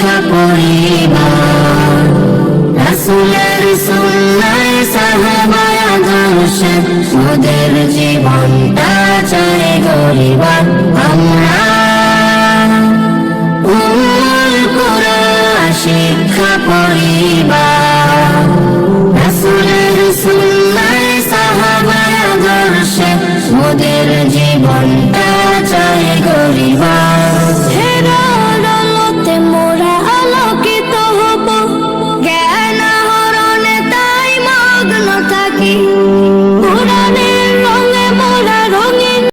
শিক্ষা পরিবার রাসূলের সুন্নায় সাহাবায়ে আদর্শে মোদের জীবনটা চাই গরিবার আমরা উম্মুল কুরা শিক্ষা পরিবার রাসূলের সুন্নায় সাহাবায়ে আদর্শে মোদের জীবনটা চাই